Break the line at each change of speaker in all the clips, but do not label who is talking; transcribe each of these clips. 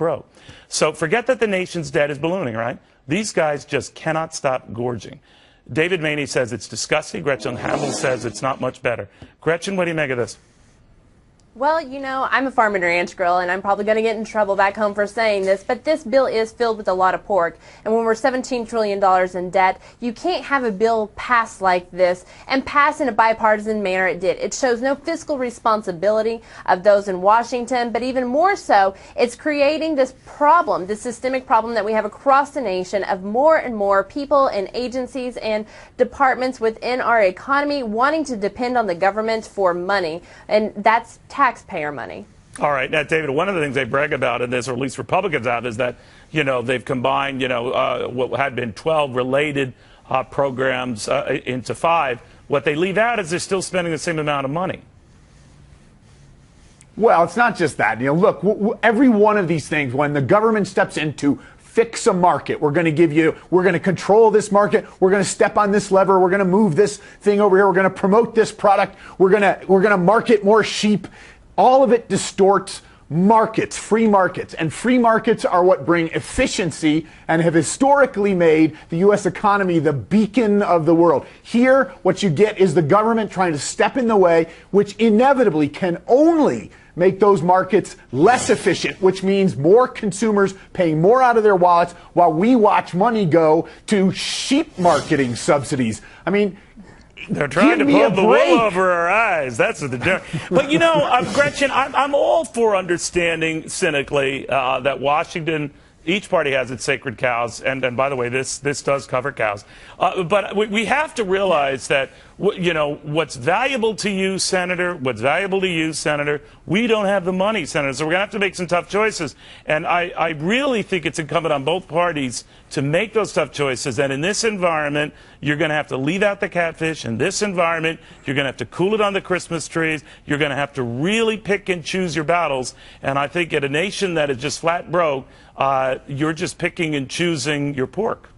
broke. So forget that the nation's debt is ballooning, right? These guys just cannot stop gorging. David Maney says it's disgusting. Gretchen Hamel says it's not much better. Gretchen, what do you make of this?
Well, you know, I'm a farm and ranch girl, and I'm probably going to get in trouble back home for saying this, but this bill is filled with a lot of pork. And when we're $17 trillion in debt, you can't have a bill pass like this and pass in a bipartisan manner it did. It shows no fiscal responsibility of those in Washington, but even more so, it's creating this problem, this systemic problem that we have across the nation of more and more people and agencies and departments within our economy wanting to depend on the government for money. And that's taxpayer money.
All right. Now, David, one of the things they brag about in this, or at least Republicans have, is that, you know, they've combined, you know, what had been 12 related programs into 5. What they leave out is they're still spending the same amount of money.
Well, it's not just that. You know, look, every one of these things, when the government steps in to fix a market, we're going to control this market, we're going to step on this lever, we're going to move this thing over here, we're going to promote this product, we're going to market more sheep. All of it distorts markets, free markets. And free markets are what bring efficiency and have historically made the U.S. economy the beacon of the world. Here, what you get is the government trying to step in the way, which inevitably can only make those markets less efficient, which means more consumers paying more out of their wallets while we watch money go to sheep marketing subsidies. I mean,
they're trying to pull the wool over our eyes. That's what they're doing. But, you know, Gretchen, I'm all for understanding cynically that Washington, each party has its sacred cows. And by the way, this does cover cows. But we have to realize that, you know, what's valuable to you, Senator, we don't have the money, Senator. So we're going to have to make some tough choices. And I really think it's incumbent on both parties to make those tough choices. And in this environment, you're going to have to leave out the catfish. In this environment, you're going to have to cool it on the Christmas trees. You're going to have to really pick and choose your battles. And I think at a nation that is just flat broke, you're just picking and choosing your pork.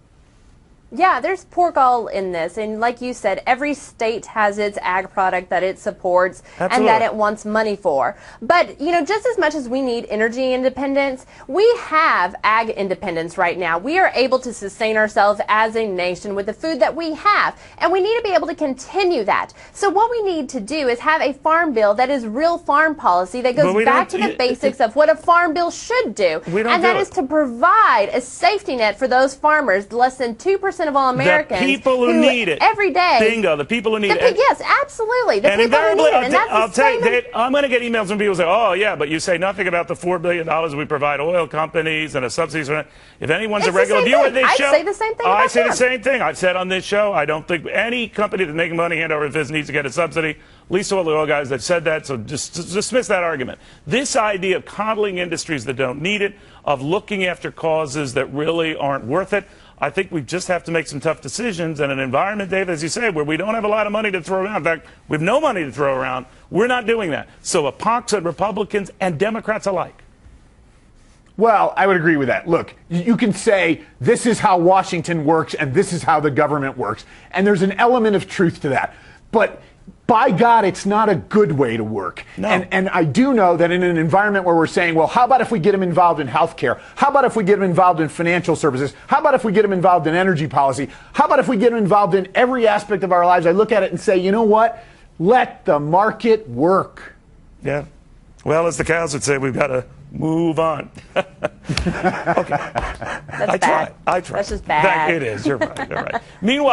Yeah, there's pork all in this, and like you said, every state has its ag product that it supports and that it wants money for. But, you know, just as much as we need energy independence, we have ag independence right now. We are able to sustain ourselves as a nation with the food that we have, and we need to be able to continue that. So what we need to do is have a farm bill that is real farm policy that goes back to the basics of what a farm bill should do, and that is to provide a safety net for those farmers, less than 2% of all Americans,
the people who need it
every day.
Bingo, the people who need it.
Yes, absolutely. The people who need it.
I'll tell you, Dave, I'm going to get emails from people who say, oh, yeah, but you say nothing about the $4 billion we provide oil companies and the subsidies. If anyone's a regular viewer of this show,
I say the same thing.
I say the same thing. I've said on this show, I don't think any company that's making money hand over fist needs to get a subsidy. At least all the oil guys that said that, so just dismiss that argument. This idea of coddling industries that don't need it, of looking after causes that really aren't worth it, I think we just have to make some tough decisions in an environment, Dave, as you say, where we don't have a lot of money to throw around. In fact, we have no money to throw around. We're not doing that. So a pox on Republicans and Democrats alike.
Well, I would agree with that. Look, you can say this is how Washington works and this is how the government works. And there's an element of truth to that. But by God, it's not a good way to work.
No.
And I do know that in an environment where we're saying, well, how about if we get them involved in healthcare? How about if we get them involved in financial services? How about if we get them involved in energy policy? How about if we get them involved in every aspect of our lives? I look at it and say, you know what? Let the market work.
Yeah. Well, as the cows would say, we've got to move on. Okay.
That's bad.
I try.
That's just bad.
It is. You're right. You're right. Meanwhile,